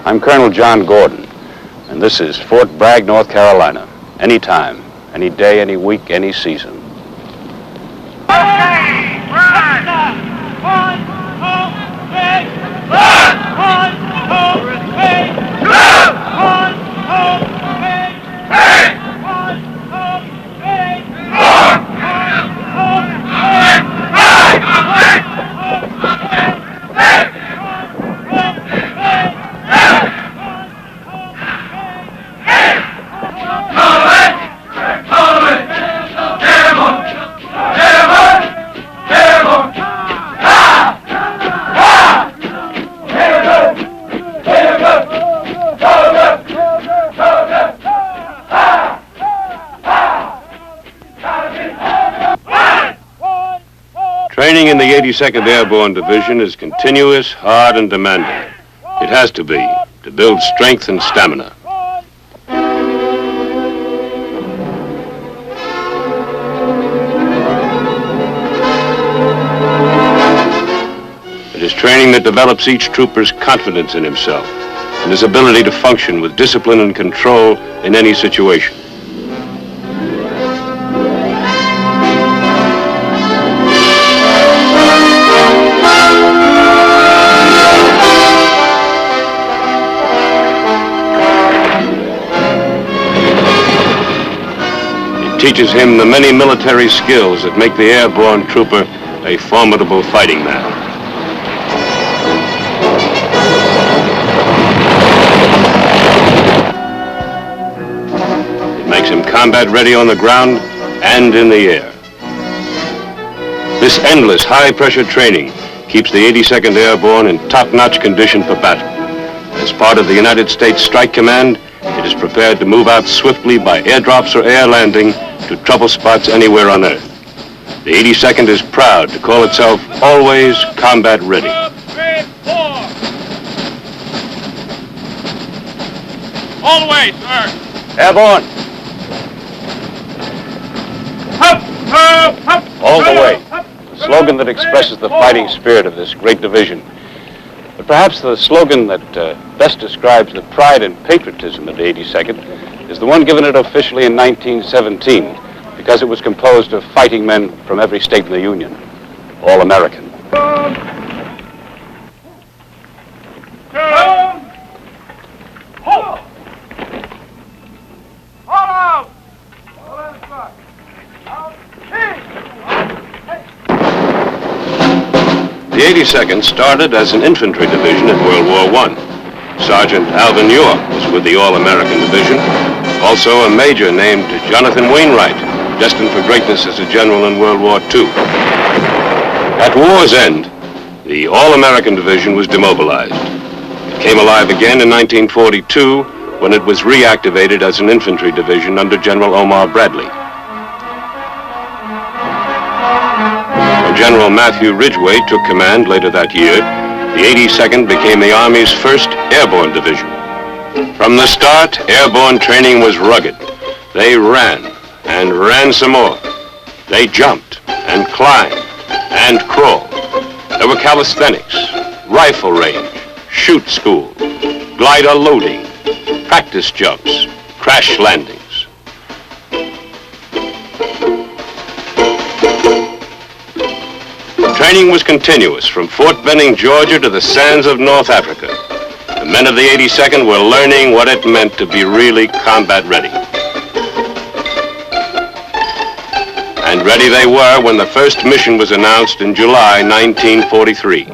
I'm Colonel John Gordon, and this is Fort Bragg, North Carolina. Anytime, any day, any week, any season. Training in the 82nd Airborne Division is continuous, hard, and demanding. It has to be, to build strength and stamina. It is training that develops each trooper's confidence in himself and his ability to function with discipline and control in any situation. Teaches him the many military skills that make the airborne trooper a formidable fighting man. It makes him combat ready on the ground and in the air. This endless high-pressure training keeps the 82nd Airborne in top-notch condition for battle. As part of the United States Strike Command, it is prepared to move out swiftly by airdrops or air landing to trouble spots anywhere on Earth. The 82nd is proud to call itself always combat ready. 2, 3, 4. All the way, sir. Airborne. All the way. A slogan that expresses the fighting spirit of this great division. But perhaps the slogan that best describes the pride and patriotism of the 82nd is the one given it officially in 1917, because it was composed of fighting men from every state in the Union, all American. The 82nd started as an infantry division in World War I. Sergeant Alvin York was with the All-American Division. Also a major named Jonathan Wainwright, destined for greatness as a general in World War II. At war's end, the All-American Division was demobilized. It came alive again in 1942 when it was reactivated as an infantry division under General Omar Bradley. When General Matthew Ridgway took command later that year, the 82nd became the Army's first airborne division. From the start, airborne training was rugged. They ran and ran some more. They jumped and climbed and crawled. There were calisthenics, rifle range, shoot school, glider loading, practice jumps, crash landings. Training was continuous from Fort Benning, Georgia to the sands of North Africa. The men of the 82nd were learning what it meant to be really combat ready. And ready they were when the first mission was announced in July 1943.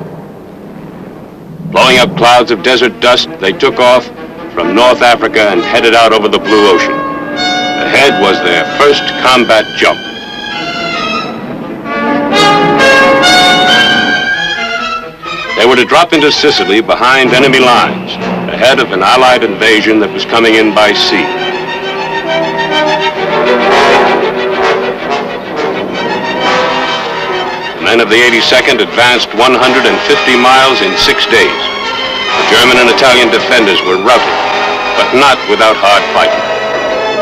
Blowing up clouds of desert dust, they took off from North Africa and headed out over the blue ocean. Ahead was their first combat jump. They were to drop into Sicily behind enemy lines, ahead of an Allied invasion that was coming in by sea. The men of the 82nd advanced 150 miles in 6 days. The German and Italian defenders were routed, but not without hard fighting.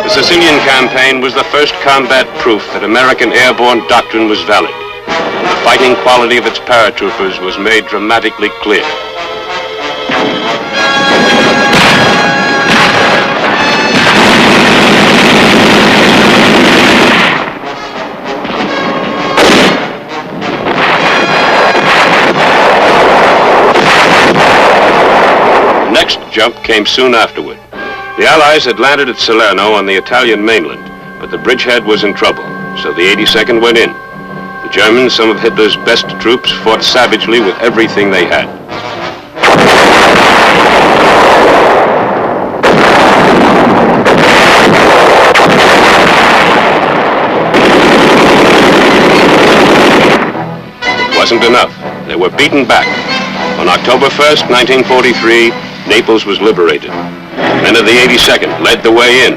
The Sicilian campaign was the first combat proof that American airborne doctrine was valid. The fighting quality of its paratroopers was made dramatically clear. The next jump came soon afterward. The Allies had landed at Salerno on the Italian mainland, but the bridgehead was in trouble, so the 82nd went in. The Germans, some of Hitler's best troops, fought savagely with everything they had. It wasn't enough. They were beaten back. On October 1st, 1943, Naples was liberated. Men of the 82nd led the way in,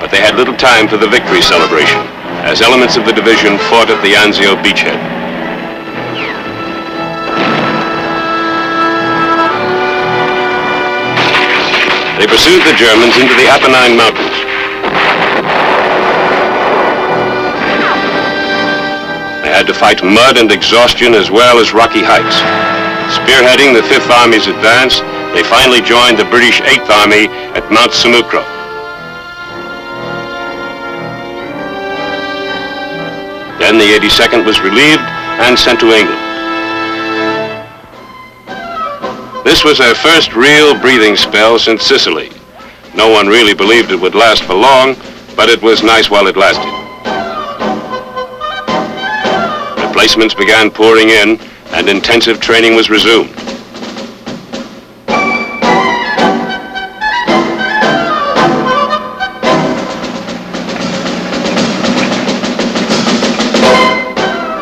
but they had little time for the victory celebration, as elements of the division fought at the Anzio beachhead. They pursued the Germans into the Apennine Mountains. They had to fight mud and exhaustion as well as rocky heights. Spearheading the Fifth Army's advance, they finally joined the British 8th Army at Mount Samucro. Then the 82nd was relieved and sent to England. This was their first real breathing spell since Sicily. No one really believed it would last for long, but it was nice while it lasted. Replacements began pouring in, and intensive training was resumed.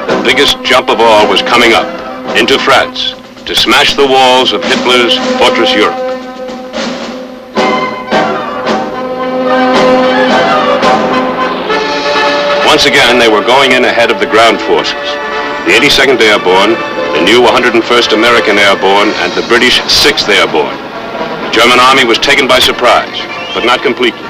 The biggest jump of all was coming up, into France, to smash the walls of Hitler's fortress Europe. Once again, they were going in ahead of the ground forces. The 82nd Airborne, the new 101st American Airborne, and the British 6th Airborne. The German army was taken by surprise, but not completely.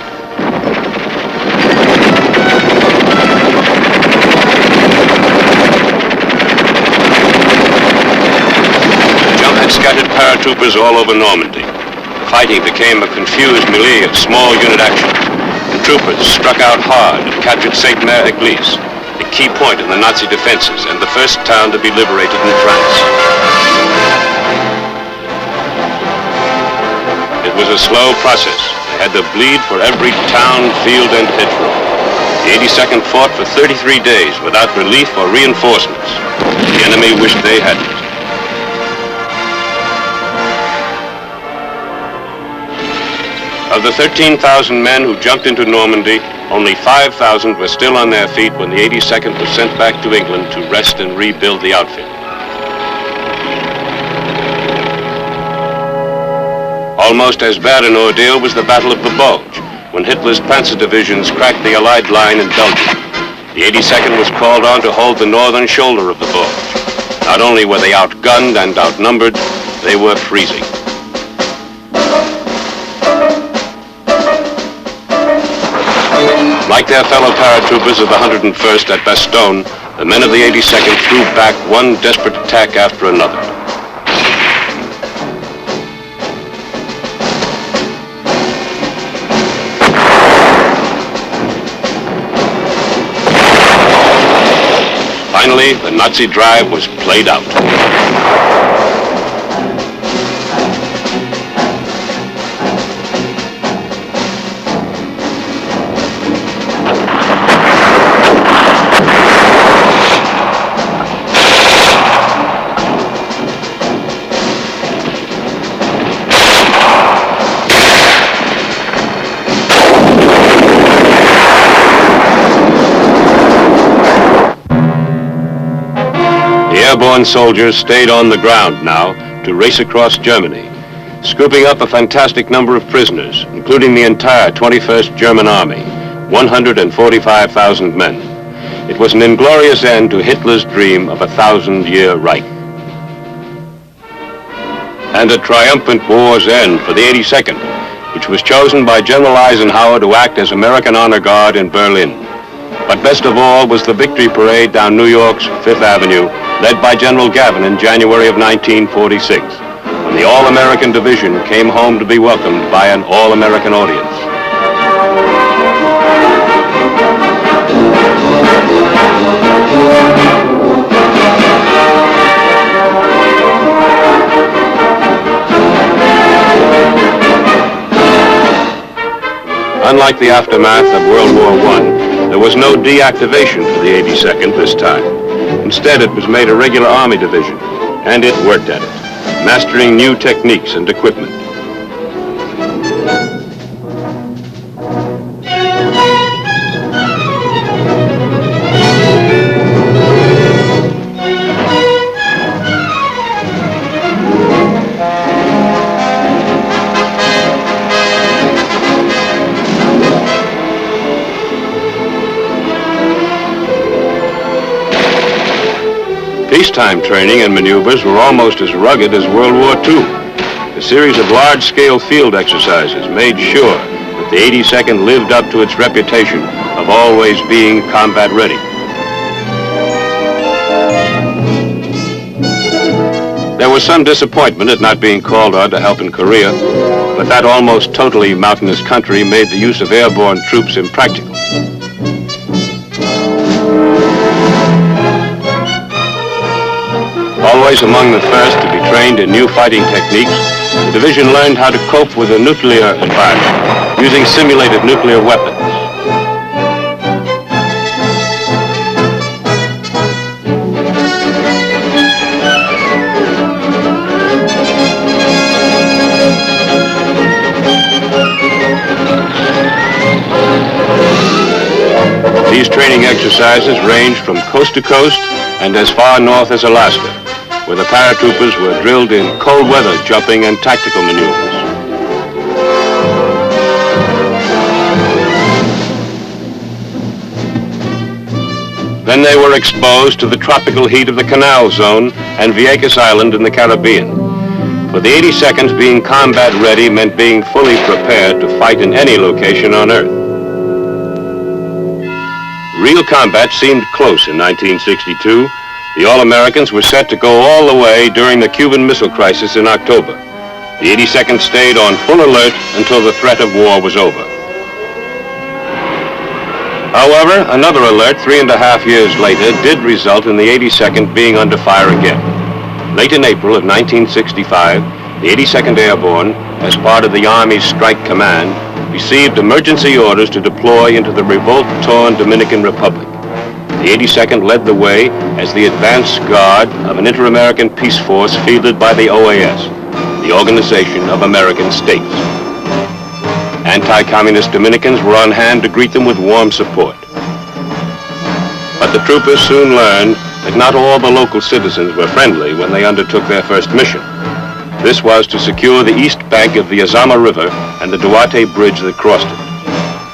The jump had scattered paratroopers all over Normandy. The fighting became a confused melee of small unit action. The troopers struck out hard and captured Sainte-Mère-Église, a key point in the Nazi defenses and the first town to be liberated in France. It was a slow process. They had to bleed for every town, field, and hedgerow. The 82nd fought for 33 days without relief or reinforcements. The enemy wished they hadn't. Of the 13,000 men who jumped into Normandy, only 5,000 were still on their feet when the 82nd was sent back to England to rest and rebuild the outfit. Almost as bad an ordeal was the Battle of the Bulge, when Hitler's Panzer divisions cracked the Allied line in Belgium. The 82nd was called on to hold the northern shoulder of the Bulge. Not only were they outgunned and outnumbered, they were freezing. Like their fellow paratroopers of the 101st at Bastogne, the men of the 82nd threw back one desperate attack after another. Finally, the Nazi drive was played out. Airborne soldiers stayed on the ground now to race across Germany, scooping up a fantastic number of prisoners, including the entire 21st German Army, 145,000 men. It was an inglorious end to Hitler's dream of a 1,000-year Reich. and a triumphant war's end for the 82nd, which was chosen by General Eisenhower to act as American Honor Guard in Berlin. But best of all was the victory parade down New York's Fifth Avenue, led by General Gavin in January of 1946, when the All-American Division came home to be welcomed by an All-American audience. Unlike the aftermath of World War I, there was no deactivation for the 82nd this time. Instead, it was made a regular Army division, and it worked at it, mastering new techniques and equipment. Peacetime training and maneuvers were almost as rugged as World War II. A series of large-scale field exercises made sure that the 82nd lived up to its reputation of always being combat ready. There was some disappointment at not being called on to help in Korea, but that almost totally mountainous country made the use of airborne troops impractical. Always among the first to be trained in new fighting techniques, the division learned how to cope with a nuclear environment using simulated nuclear weapons. These training exercises ranged from coast to coast and as far north as Alaska, where the paratroopers were drilled in cold weather jumping and tactical maneuvers. Then they were exposed to the tropical heat of the Canal Zone and Vieques Island in the Caribbean. For the 82nd, being combat ready meant being fully prepared to fight in any location on Earth. Real combat seemed close in 1962. The All-Americans were set to go all the way during the Cuban Missile Crisis in October. The 82nd stayed on full alert until the threat of war was over. However, another alert 3.5 years later did result in the 82nd being under fire again. Late in April of 1965, the 82nd Airborne, as part of the Army's Strike Command, received emergency orders to deploy into the revolt-torn Dominican Republic. The 82nd led the way as the advance guard of an inter-American peace force fielded by the OAS, the Organization of American States. Anti-communist Dominicans were on hand to greet them with warm support. But the troopers soon learned that not all the local citizens were friendly when they undertook their first mission. This was to secure the east bank of the Azama River and the Duarte Bridge that crossed it.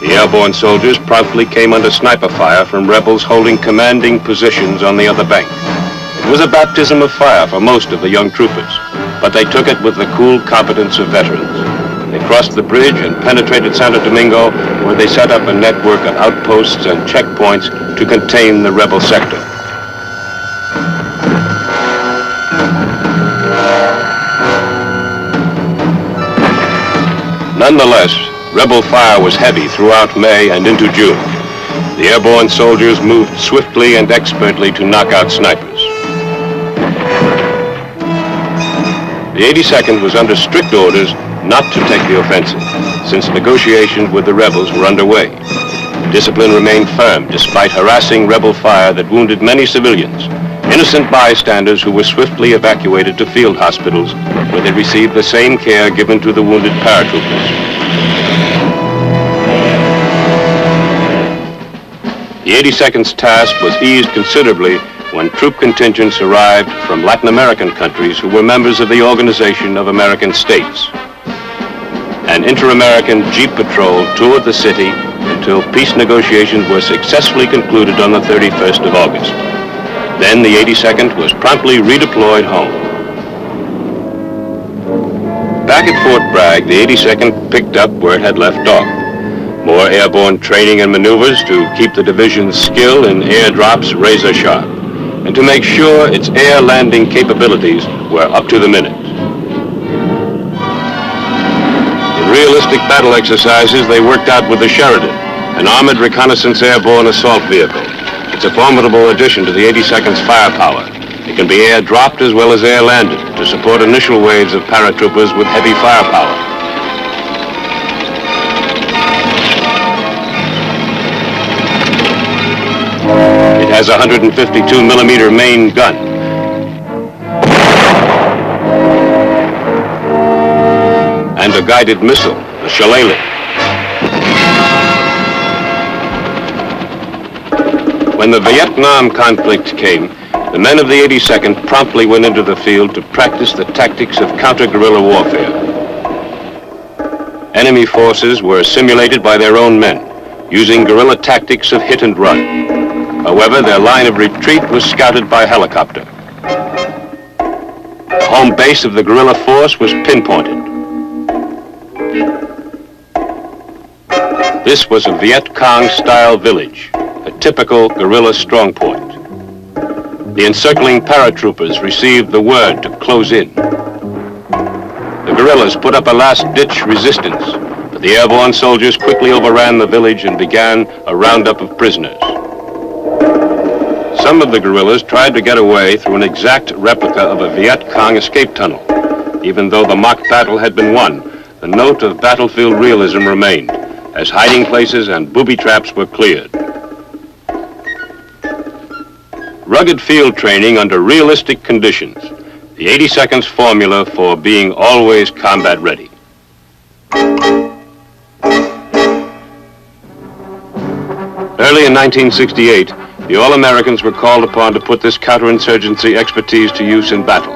The airborne soldiers promptly came under sniper fire from rebels holding commanding positions on the other bank. It was a baptism of fire for most of the young troopers, but they took it with the cool competence of veterans. They crossed the bridge and penetrated Santo Domingo, where they set up a network of outposts and checkpoints to contain the rebel sector. Nonetheless, rebel fire was heavy throughout May and into June. The airborne soldiers moved swiftly and expertly to knock out snipers. The 82nd was under strict orders not to take the offensive, since negotiations with the rebels were underway. Discipline remained firm despite harassing rebel fire that wounded many civilians, innocent bystanders who were swiftly evacuated to field hospitals where they received the same care given to the wounded paratroopers. The 82nd's task was eased considerably when troop contingents arrived from Latin American countries who were members of the Organization of American States. An inter-American Jeep patrol toured the city until peace negotiations were successfully concluded on the 31st of August. Then the 82nd was promptly redeployed home. Back at Fort Bragg, the 82nd picked up where it had left off. More airborne training and maneuvers to keep the division's skill in airdrops razor sharp, and to make sure its air landing capabilities were up to the minute. In realistic battle exercises, they worked out with the Sheridan, an armored reconnaissance airborne assault vehicle. It's a formidable addition to the 82nd's firepower. It can be air-dropped as well as air-landed to support initial waves of paratroopers with heavy firepower. It has a 152-millimeter main gun. And a guided missile, the Shillelagh. When the Vietnam conflict came, the men of the 82nd promptly went into the field to practice the tactics of counter-guerrilla warfare. Enemy forces were simulated by their own men, using guerrilla tactics of hit and run. However, their line of retreat was scouted by helicopter. The home base of the guerrilla force was pinpointed. This was a Viet Cong-style village, a typical guerrilla strong point. The encircling paratroopers received the word to close in. The guerrillas put up a last-ditch resistance, but the airborne soldiers quickly overran the village and began a roundup of prisoners. Some of the guerrillas tried to get away through an exact replica of a Viet Cong escape tunnel. Even though the mock battle had been won, the note of battlefield realism remained, as hiding places and booby traps were cleared. Rugged field training under realistic conditions, the 82nd's formula for being always combat ready. Early in 1968, the All-Americans were called upon to put this counterinsurgency expertise to use in battle.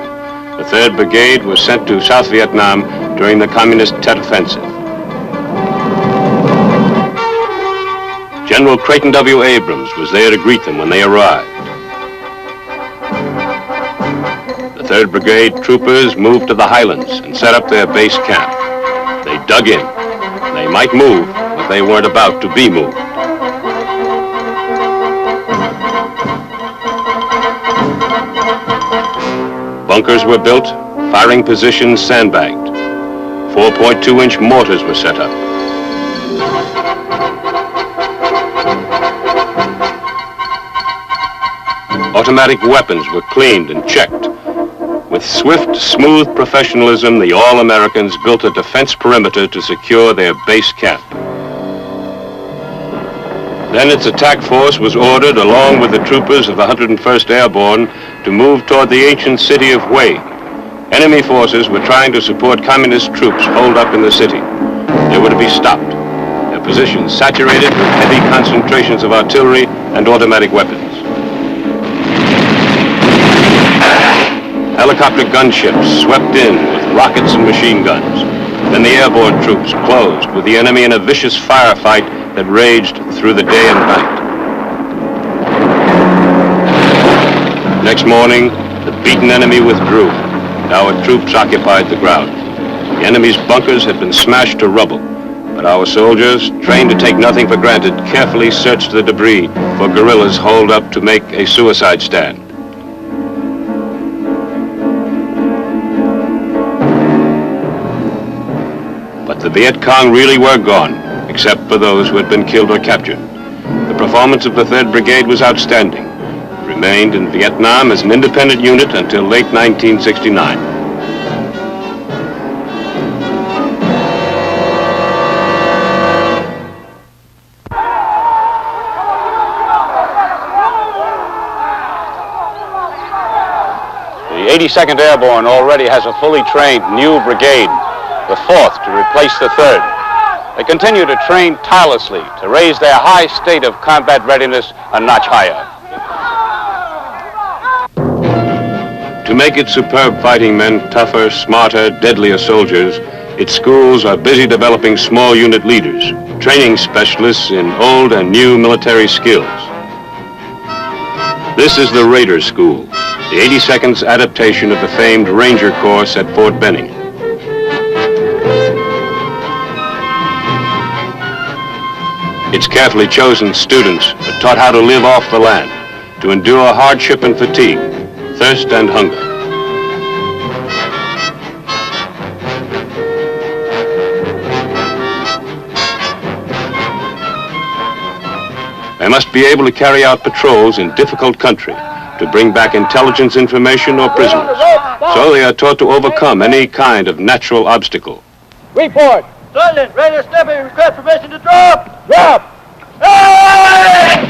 The 3rd Brigade was sent to South Vietnam during the Communist Tet Offensive. General Creighton W. Abrams was there to greet them when they arrived. The 3rd Brigade troopers moved to the highlands and set up their base camp. They dug in. They might move, but they weren't about to be moved. Bunkers were built, firing positions sandbagged. 4.2-inch mortars were set up. Automatic weapons were cleaned and checked. With swift, smooth professionalism, the All-Americans built a defense perimeter to secure their base camp. Then its attack force was ordered, along with the troopers of the 101st Airborne, to move toward the ancient city of Hue. Enemy forces were trying to support communist troops holed up in the city. They were to be stopped, their positions saturated with heavy concentrations of artillery and automatic weapons. Helicopter gunships swept in with rockets and machine guns. Then the airborne troops closed with the enemy in a vicious firefight that raged through the day and night. Next morning, the beaten enemy withdrew. Our troops occupied the ground. The enemy's bunkers had been smashed to rubble, but our soldiers, trained to take nothing for granted, carefully searched the debris for guerrillas holed up to make a suicide stand. But the Viet Cong really were gone, except for those who had been killed or captured. The performance of the 3rd Brigade was outstanding. It remained in Vietnam as an independent unit until late 1969. The 82nd Airborne already has a fully trained new brigade, the 4th to replace the 3rd. They continue to train tirelessly to raise their high state of combat readiness a notch higher. To make its superb fighting men tougher, smarter, deadlier soldiers, its schools are busy developing small unit leaders, training specialists in old and new military skills. This is the Raider School, the 82nd's adaptation of the famed Ranger course at Fort Benning. Its carefully chosen students are taught how to live off the land, to endure hardship and fatigue, thirst and hunger. They must be able to carry out patrols in difficult country, to bring back intelligence information or prisoners. So they are taught to overcome any kind of natural obstacle. Report. Sergeant, ready to step in. Request permission to drop. Drop. Hey!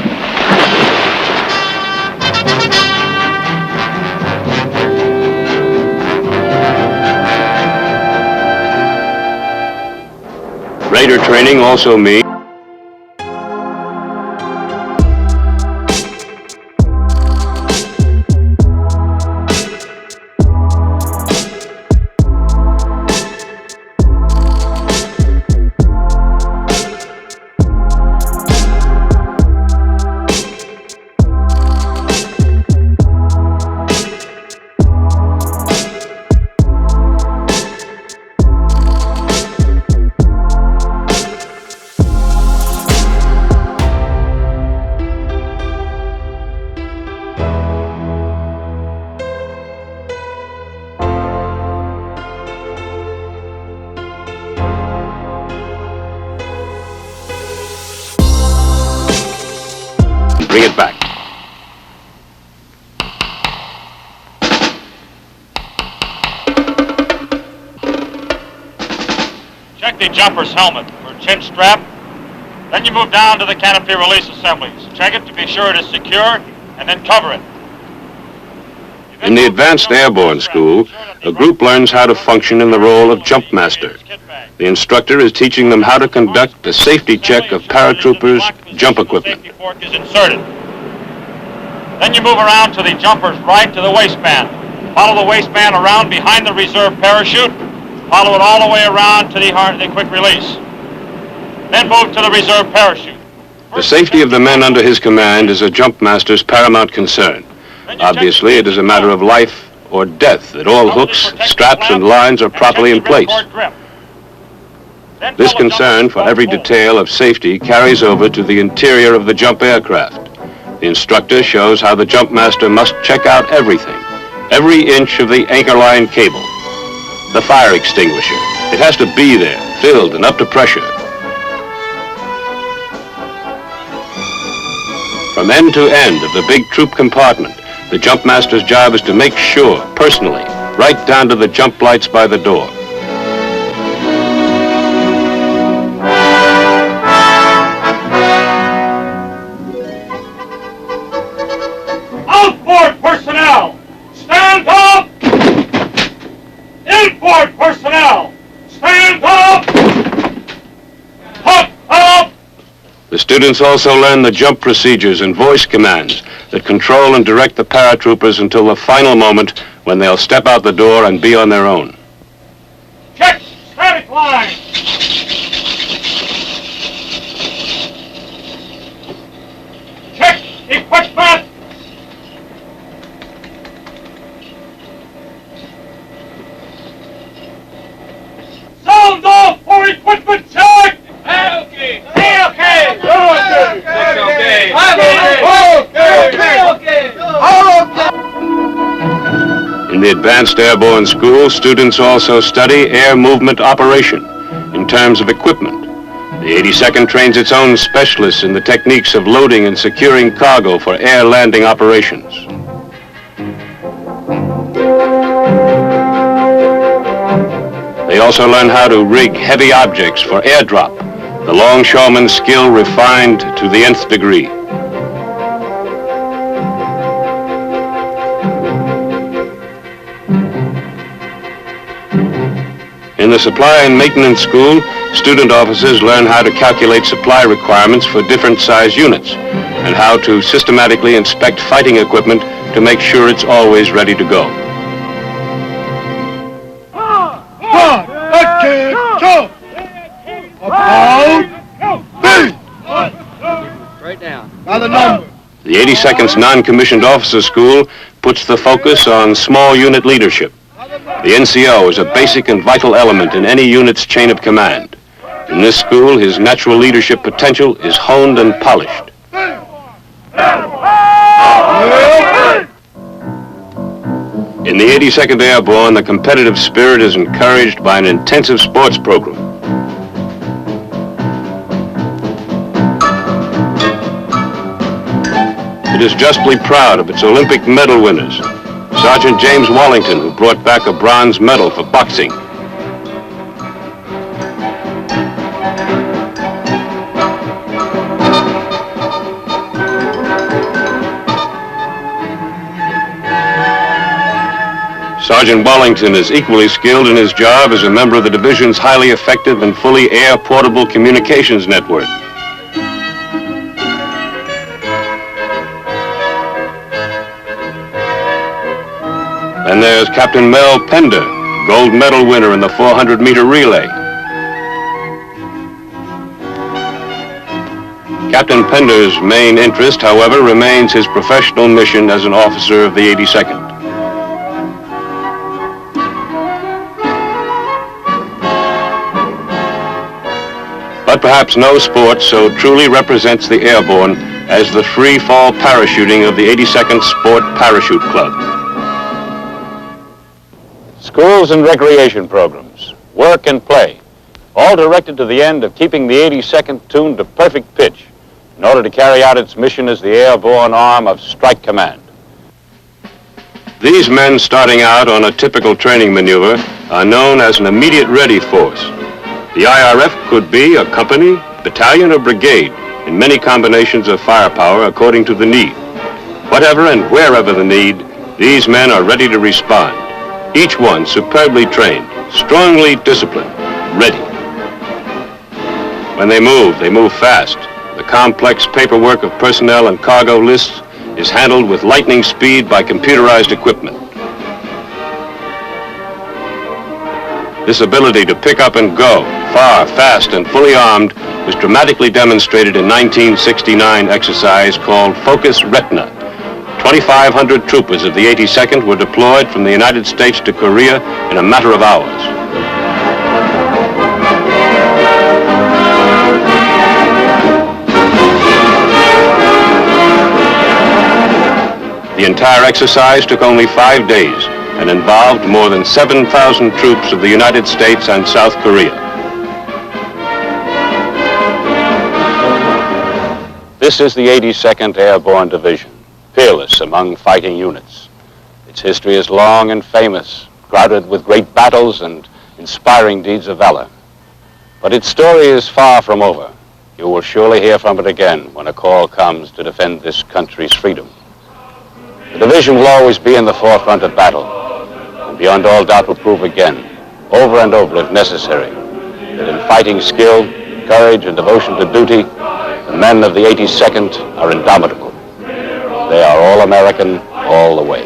Raider training also means bring it back. Check the jumper's helmet for chin strap. Then you move down to the canopy release assemblies. Check it to be sure it is secure, and then cover it. In the Advanced Airborne School, a group learns how to function in the role of jump master. The instructor is teaching them how to conduct a safety check of paratroopers' jump equipment. Safety fork is inserted. Then you move around to the jumper's right to the waistband. Follow the waistband around behind the reserve parachute. Follow it all the way around to the quick release. Then move to the reserve parachute. The safety of the men under his command is a jump master's paramount concern. Obviously, it is a matter of life or death that all hooks, straps, and lines are properly in place. This concern for every detail of safety carries over to the interior of the jump aircraft. The instructor shows how the jump master must check out everything, every inch of the anchor line cable. The fire extinguisher, it has to be there, filled and up to pressure. From end to end of the big troop compartment, the jump master's job is to make sure, personally, right down to the jump lights by the door. Outboard personnel, stand up! Inboard personnel, stand up! Hook up! The students also learn the jump procedures and voice commands that control and direct the paratroopers until the final moment when they'll step out the door and be on their own. Check static line! Check equipment! Sound off for equipment check! Okay. Okay. In the Advanced Airborne School, students also study air movement operation in terms of equipment. The 82nd trains its own specialists in the techniques of loading and securing cargo for air landing operations. They also learn how to rig heavy objects for airdrop, the longshoreman's skill refined to the nth degree. In the Supply and Maintenance School, student officers learn how to calculate supply requirements for different size units and how to systematically inspect fighting equipment to make sure it's always ready to go. Right down. By the number. The 82nd's Non-Commissioned Officer School puts the focus on small unit leadership. The NCO is a basic and vital element in any unit's chain of command. In this school, his natural leadership potential is honed and polished. In the 82nd Airborne, the competitive spirit is encouraged by an intensive sports program. It is justly proud of its Olympic medal winners. Sergeant James Wallington, who brought back a bronze medal for boxing. Sergeant Wallington is equally skilled in his job as a member of the division's highly effective and fully air-portable communications network. And there's Captain Mel Pender, gold medal winner in the 400-meter relay. Captain Pender's main interest, however, remains his professional mission as an officer of the 82nd. But perhaps no sport so truly represents the airborne as the free-fall parachuting of the 82nd Sport Parachute Club. Schools and recreation programs, work and play, all directed to the end of keeping the 82nd tuned to perfect pitch in order to carry out its mission as the airborne arm of Strike Command. These men starting out on a typical training maneuver are known as an immediate ready force. The IRF could be a company, battalion, or brigade in many combinations of firepower according to the need. Whatever and wherever the need, these men are ready to respond. Each one superbly trained, strongly disciplined, ready. When they move fast. The complex paperwork of personnel and cargo lists is handled with lightning speed by computerized equipment. This ability to pick up and go, far, fast, and fully armed, was dramatically demonstrated in 1969 exercise called Focus Retina. 2,500 troopers of the 82nd were deployed from the United States to Korea in a matter of hours. The entire exercise took only 5 days and involved more than 7,000 troops of the United States and South Korea. This is the 82nd Airborne Division, fearless among fighting units. Its history is long and famous, crowded with great battles and inspiring deeds of valor. But its story is far from over. You will surely hear from it again when a call comes to defend this country's freedom. The division will always be in the forefront of battle, and beyond all doubt will prove again, over and over if necessary, that in fighting skill, courage, and devotion to duty, the men of the 82nd are indomitable. They are all American all the way.